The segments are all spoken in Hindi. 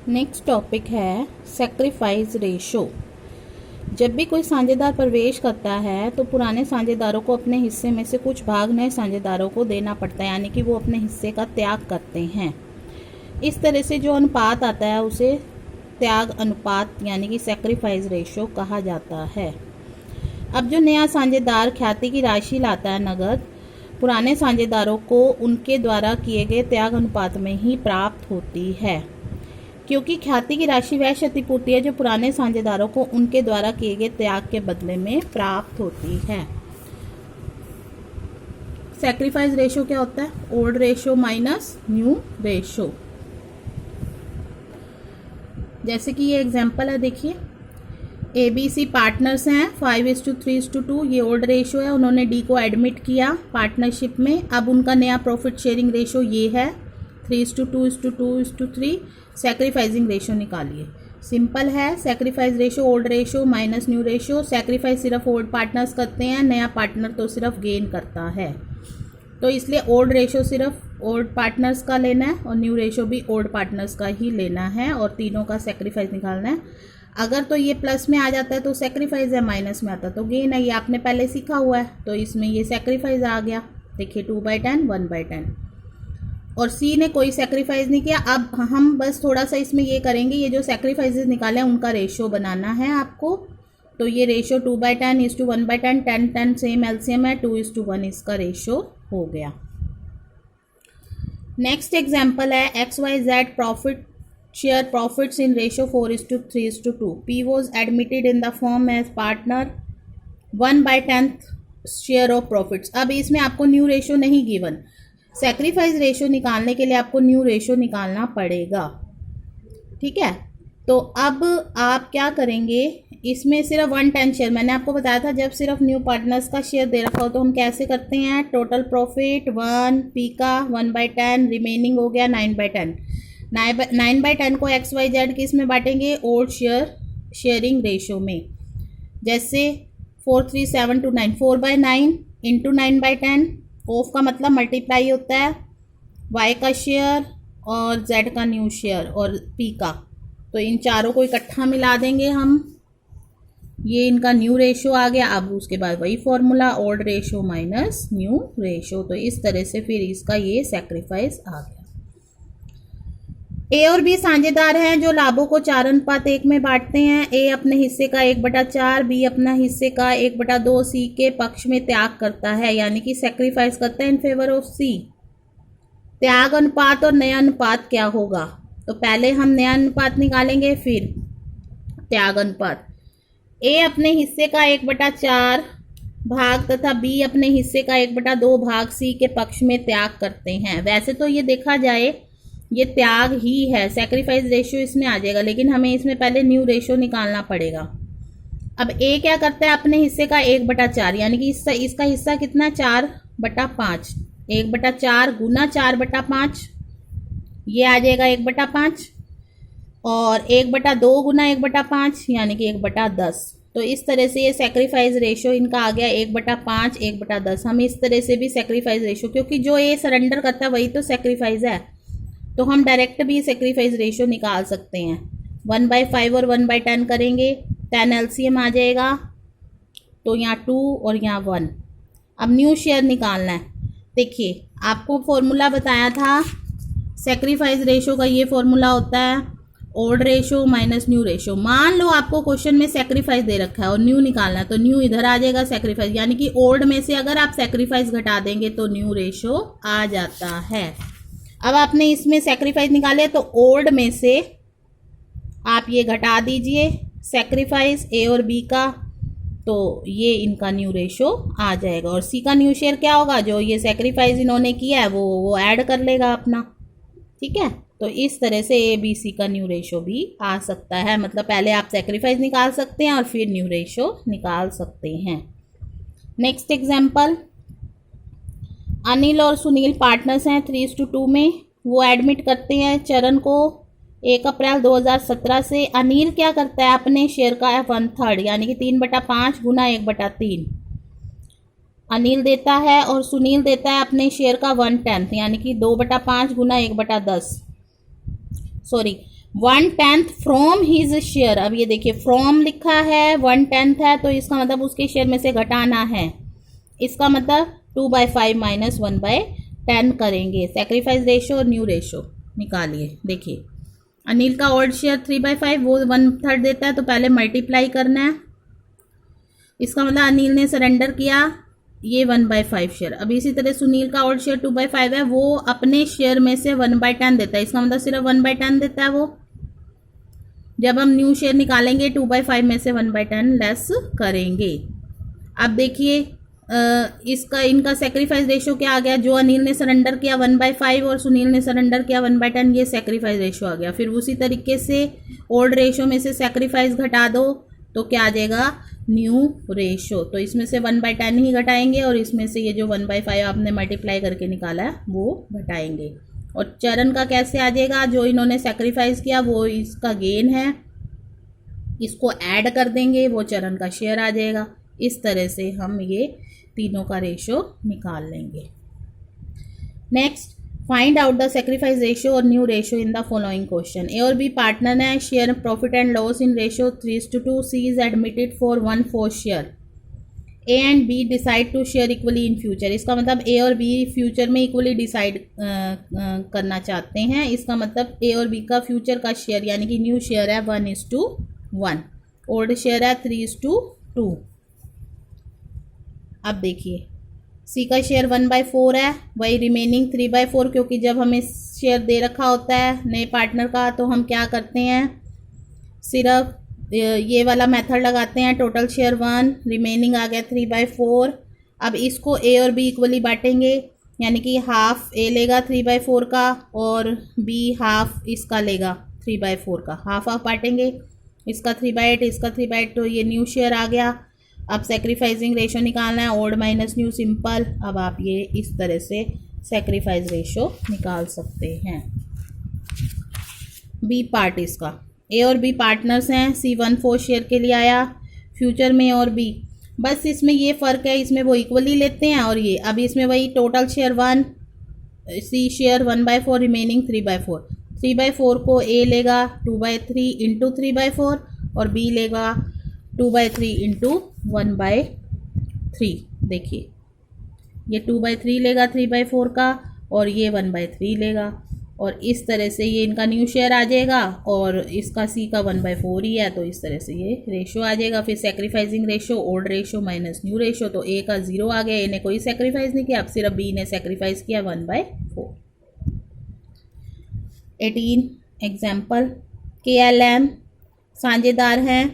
नेक्स्ट टॉपिक है सेक्रीफाइस रेशो। जब भी कोई साझेदार प्रवेश करता है तो पुराने साझेदारों को अपने हिस्से में से कुछ भाग नए साझेदारों को देना पड़ता है, यानी कि वो अपने हिस्से का त्याग करते हैं। इस तरह से जो अनुपात आता है उसे त्याग अनुपात यानी कि सेक्रीफाइस रेशो कहा जाता है। अब जो नया साझेदार ख्याति की राशि लाता है नगद, पुराने साझेदारों को उनके द्वारा किए गए त्याग अनुपात में ही प्राप्त होती है, क्योंकि ख्याति की राशि वह क्षतिपूर्ति है जो पुराने साझेदारों को उनके द्वारा किए गए त्याग के बदले में प्राप्त होती है। सैक्रिफाइस रेशो क्या होता है? Old ratio minus new ratio. जैसे कि ये एग्जांपल है, देखिए ABC पार्टनर्स हैं, 5:3:2, ये ओल्ड रेशो है। उन्होंने डी को एडमिट किया पार्टनरशिप में। अब उनका नया प्रॉफिट शेयरिंग रेशो ये है 3:2:2:3। सैक्रिफाइसिंग रेशो निकालिए। सिंपल है, sacrifice ratio old ratio minus new ratio. Sacrifice सिर्फ ओल्ड पार्टनर्स करते हैं, नया पार्टनर तो सिर्फ गेन करता है, तो इसलिए ओल्ड रेशो सिर्फ ओल्ड पार्टनर्स का लेना है और न्यू रेशो भी ओल्ड पार्टनर्स का ही लेना है और तीनों का सैक्रिफाइस निकालना है। अगर तो ये प्लस में आ जाता है तो सैक्रिफाइस है, माइनस में आता तो गेन है। ये आपने पहले सीखा हुआ है, तो इसमें ये सैक्रिफाइस आ गया। देखिए 2/10 1/10। और सी ने कोई सैक्रिफाइस नहीं किया। अब हम बस थोड़ा सा इसमें ये करेंगे, ये जो सैक्रिफाइसेस निकाले हैं उनका रेशो बनाना है आपको। तो ये ratio 2/10 is to 1/10, 10 same LCM है, 2:1 इसका रेशो हो गया। नेक्स्ट एग्जाम्पल है XYZ profit share profits in ratio 4:3:2। P was admitted in the firm as partner 1/10 share of profits. अब इसमें आपको न्यू रेशो नहीं गिवन, सैक्रिफाइस रेशो निकालने के लिए आपको न्यू रेशो निकालना पड़ेगा, ठीक है। तो अब आप क्या करेंगे, इसमें सिर्फ 1/10 शेयर, मैंने आपको बताया था जब सिर्फ न्यू पार्टनर्स का शेयर दे रखा हो तो हम कैसे करते हैं, टोटल प्रॉफिट 1, पी का 1/10, रिमेनिंग हो गया 9/10। 9/10 को XYZ किस में बांटेंगे, ओल्ड शेयरिंग रेशो में। जैसे 4:3:7:9, 4/9 इंटू 9/10। ऑफ का मतलब मल्टीप्लाई होता है Y का शेयर और Z का न्यू शेयर और P का, तो इन चारों को इकट्ठा मिला देंगे हम, ये इनका न्यू रेशो आ गया। अब उसके बाद वही formula, old ratio minus new ratio. तो इस तरह से फिर इसका ये सैक्रिफाइस आ गया। ए और बी साझेदार हैं जो लाभों को 4:1 में बांटते हैं। ए अपने हिस्से का 1/4, बी अपना हिस्से का 1/2 सी के पक्ष में त्याग करता है, यानी कि सेक्रीफाइस करता है इन फेवर ऑफ सी। त्याग अनुपात और नया अनुपात क्या होगा, तो पहले हम नया अनुपात निकालेंगे फिर त्याग अनुपात। ए अपने हिस्से का 1/4 भाग तथा बी अपने हिस्से का 1/2 भाग सी के पक्ष में त्याग करते हैं। वैसे तो ये देखा जाए ये त्याग ही है, सैक्रिफाइस रेशियो इसमें आ जाएगा, लेकिन हमें इसमें पहले न्यू रेशियो निकालना पड़ेगा। अब ए क्या करता है, अपने हिस्से का 1/4, यानी कि इसका हिस्सा कितना है 4/5। 1/4 गुना 4/5 ये आ जाएगा 1/5, और 1/2 गुना 1/5 यानी कि 1/10। तो इस तरह से ये सैक्रिफाइस रेशियो इनका आ गया 1/5 1/10। हम इस तरह से भी सैक्रिफाइस रेशियो, क्योंकि जो ए सरेंडर करता है वही तो सैक्रिफाइस है, तो हम डायरेक्ट भी सैक्रिफाइस रेशियो निकाल सकते हैं। 1/5 और 1/10 करेंगे, 10 एलसीएम आ जाएगा, तो यहाँ 2 और यहाँ 1। अब न्यू शेयर निकालना है। देखिए आपको फॉर्मूला बताया था सैक्रिफाइस रेशियो का, ये फॉर्मूला होता है old ratio minus new ratio. मान लो आपको क्वेश्चन में सैक्रिफाइस दे रखा है और न्यू निकालना है, तो न्यू इधर आ जाएगा सैक्रिफाइस, यानी कि ओल्ड में से अगर आप सैक्रिफाइस घटा देंगे तो न्यू रेशो आ जाता है। अब आपने इसमें सैक्रिफाइस निकाले तो ओल्ड में से आप ये घटा दीजिए सैक्रिफाइस ए और बी का, तो ये इनका न्यू रेशो आ जाएगा। और सी का न्यू शेयर क्या होगा, जो ये सैक्रिफाइस इन्होंने किया है वो ऐड कर लेगा अपना, ठीक है। तो इस तरह से ए बी सी का न्यू रेशो भी आ सकता है, मतलब पहले आप सैक्रिफाइस निकाल सकते हैं और फिर न्यू रेशो निकाल सकते हैं। नेक्स्ट एग्जाम्पल, अनिल और सुनील पार्टनर्स हैं 3:2 में। वो एडमिट करते हैं चरण को 1 अप्रैल 2017 से। अनिल क्या करता है, अपने शेयर का 1/3 यानी कि 3/5 गुना 1/3 अनिल देता है, और सुनील देता है अपने शेयर का 1/10 यानी कि 2/5 गुना 1/10, सॉरी 1/10 फ्रॉम हिज शेयर। अब ये देखिए फ्रॉम लिखा है, 1/10 है, तो इसका मतलब उसके शेयर में से घटाना है। इसका मतलब 2/5 माइनस 1/10 करेंगे। सेक्रीफाइस रेशो और न्यू रेशो निकालिए। देखिए अनिल का ओल्ड शेयर 3/5, वो 1/3 देता है, तो पहले मल्टीप्लाई करना है। इसका मतलब अनिल ने सरेंडर किया ये 1/5 शेयर। अब इसी तरह सुनील का ओल्ड शेयर 2/5 है, वो अपने शेयर में से 1/10 देता है। इसका मतलब सिर्फ 1/10 देता है वो। जब हम न्यू शेयर निकालेंगे 2/5 में से 1/10 लेस करेंगे। अब देखिए इसका इनका सेक्रीफाइस रेशो क्या आ गया, जो अनिल ने सरेंडर किया 1/5 और सुनील ने सरेंडर किया 1/10, ये सेक्रीफाइस रेशो आ गया। फिर उसी तरीके से ओल्ड रेशो में से सेक्रीफाइस घटा दो तो क्या आ जाएगा, न्यू रेशो। तो इसमें से 1/10 ही घटाएंगे और इसमें से ये जो 1/5 आपने मल्टीप्लाई करके निकाला है वो घटाएंगे। और चरण का कैसे आ जाएगा, जो इन्होंने सेक्रीफाइस किया वो इसका गेन है, इसको ऐड कर देंगे, वो चरण का शेयर आ जाएगा। इस तरह से हम ये तीनों का रेशो निकाल लेंगे। Next, find out the sacrifice ratio और new ratio in the following question. A और बी पार्टनर है, share profit and loss in ratio 3:2। C is admitted for 1/4 share. A and B decide to share equally in future. इसका मतलब ए और बी फ्यूचर में इक्वली डिसाइड करना चाहते हैं। इसका मतलब ए और बी का फ्यूचर का शेयर यानी कि न्यू शेयर है 1:1, ओल्ड शेयर है 3:2। अब देखिए सी का शेयर 1/4 है, वही रिमेनिंग 3/4, क्योंकि जब हमें शेयर दे रखा होता है नए पार्टनर का तो हम क्या करते हैं, सिर्फ ये वाला मेथड लगाते हैं, टोटल शेयर 1, रिमेनिंग आ गया 3/4। अब इसको ए और बी इक्वली बांटेंगे, यानी कि हाफ ए लेगा 3/4 का और बी हाफ इसका लेगा 3/4 का, हाफ हाफ बांटेंगे। इसका 3/8, इसका 3/8, तो ये न्यू शेयर आ गया। अब सेक्रीफाइसिंग रेशो निकालना है, ओल्ड माइनस न्यू, सिंपल। अब आप ये इस तरह से सेक्रीफाइस रेशो निकाल सकते हैं। बी पार्ट इसका, ए और बी पार्टनर्स हैं, सी 1/4 शेयर के लिए आया फ्यूचर में और बी, बस इसमें ये फ़र्क है, इसमें वो इक्वली लेते हैं और ये अब इसमें वही total share 1, C share 1/4, remaining 3/4। 3/4 को ए लेगा 2/3 इंटू 3/4 और बी लेगा 2/3 इंटू 1/3। देखिए ये 2/3 लेगा 3/4 का और ये 1/3 लेगा, और इस तरह से ये इनका न्यू शेयर आ जाएगा और इसका सी का 1/4 ही है, तो इस तरह से ये रेशो आ जाएगा। फिर sacrificing ratio, old ratio minus new ratio, तो ए का 0 आ गया, ए ने कोई सेक्रीफाइस नहीं किया, अब सिर्फ बी ने सेक्रीफाइस किया 1/4। 18 एग्जाम्पल, KLM साझेदार हैं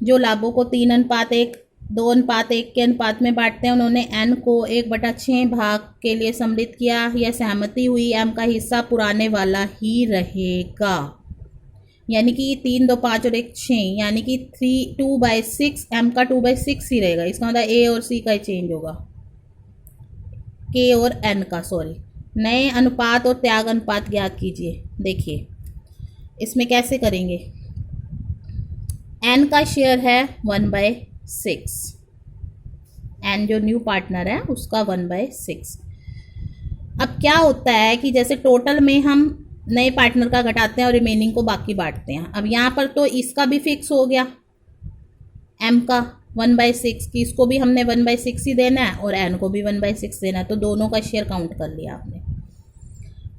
जो लाभों को 3:1, 2:1 के अनुपात में बांटते हैं। उन्होंने n को 1/6 भाग के लिए सम्मिलित किया। यह सहमति हुई m का हिस्सा पुराने वाला ही रहेगा, यानी कि 3, 2, 5 और 1 6, यानी कि 2/6, m का 2/6 ही रहेगा। इसका मतलब a और c का चेंज होगा, k और n का, सॉरी। नए अनुपात और त्याग अनुपात ज्ञात कीजिए। देखिए इसमें कैसे करेंगे, n का शेयर है 1/6, n जो न्यू पार्टनर है उसका 1/6। अब क्या होता है कि जैसे टोटल में हम नए पार्टनर का घटाते हैं और रिमेनिंग को बाकी बांटते हैं। अब यहाँ पर तो इसका भी फिक्स हो गया m का 1/6, कि इसको भी हमने 1/6 ही देना है और n को भी 1/6 देना है, तो दोनों का शेयर काउंट कर लिया आपने।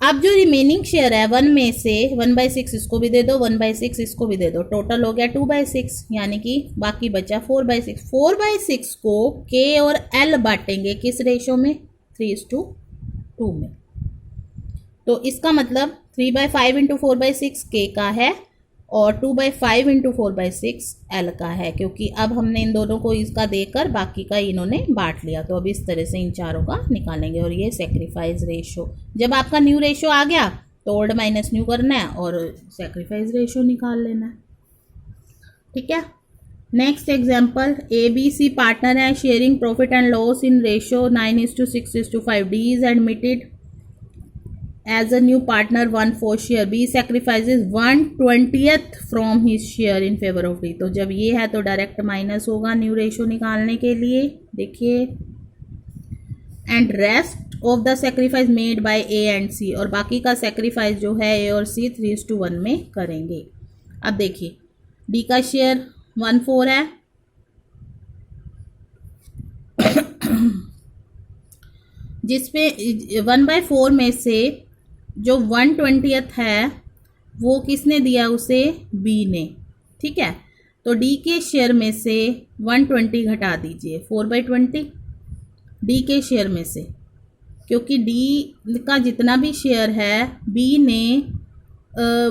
अब जो रिमेनिंग शेयर है 1 में से 1/6 इसको भी दे दो, 1/6 इसको भी दे दो, टोटल हो गया 2/6, यानी कि बाकी बचा 4/6। 4/6 को k और l बांटेंगे किस रेशो में, 3:2 में। तो इसका मतलब 3/5 इंटू 4/6 k का है और 2/5 इंटू 4/6 l का है, क्योंकि अब हमने इन दोनों को इसका देकर बाकी का इन्होंने बांट लिया। तो अब इस तरह से इन चारों का निकालेंगे और ये सेक्रीफाइस रेशो। जब आपका न्यू रेशो आ गया तो ओल्ड माइनस न्यू करना है और सेक्रीफाइस रेशो निकाल लेना है, ठीक है। नेक्स्ट एग्जाम्पल, ABC पार्टनर है, sharing profit and loss in ratio 9:6:5। D is admitted as a new partner 1/4 share. B sacrifices 1/20 from his share in favor of D. तो जब ये है तो डायरेक्ट माइनस होगा न्यू रेशो निकालने के लिए। देखिए, and rest of the sacrifice made by A and C, और बाकी का सेक्रीफाइस जो है ए और सी 3:1 में करेंगे। अब देखिए डी का शेयर 1/4 है, जिसपे 1/4 में से जो 1/20 है वो किसने दिया उसे, बी ने। ठीक है, तो डी के शेयर में से 120 घटा दीजिए 4/20 डी के शेयर में से, क्योंकि डी का जितना भी शेयर है बी ने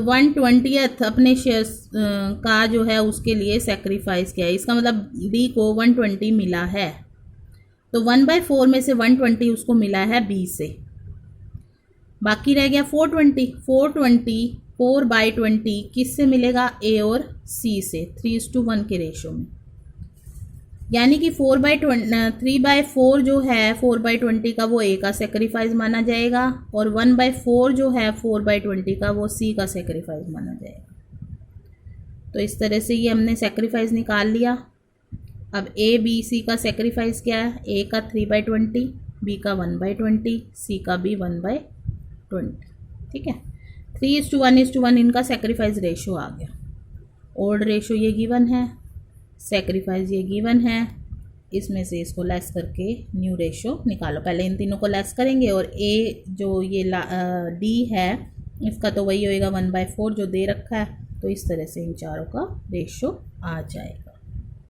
1/20 अपने शेयर का जो है उसके लिए सेक्रीफाइस किया है। इसका मतलब डी को 120 मिला है, तो 1/4 में से 120 उसको मिला है बी से। बाकी रह गया 420 4/20 किससे मिलेगा, ए और सी से 3:1 के रेशो में। यानी कि 3/4 जो है 4/20 का वो ए का सेक्रीफाइस माना जाएगा, और 1/4 जो है 4/20 का वो सी का सेक्रीफाइस माना जाएगा। तो इस तरह से ये हमने सेक्रीफाइस निकाल लिया। अब ए बी सी का सेक्रीफाइस क्या है, ए का 3/20, बी का 1/20, सी का भी 1/20। ठीक है, 3:1 इनका सेक्रीफाइस रेशो आ गया। ओल्ड रेशो ये गिवन है, सेक्रीफाइस ये गिवन है, इसमें से इसको लेस करके न्यू रेशो निकालो। पहले इन तीनों को लेस करेंगे, और ए जो ये डी है इसका तो वही होएगा 1/4 जो दे रखा है, तो इस तरह से इन चारों का रेशो आ जाएगा।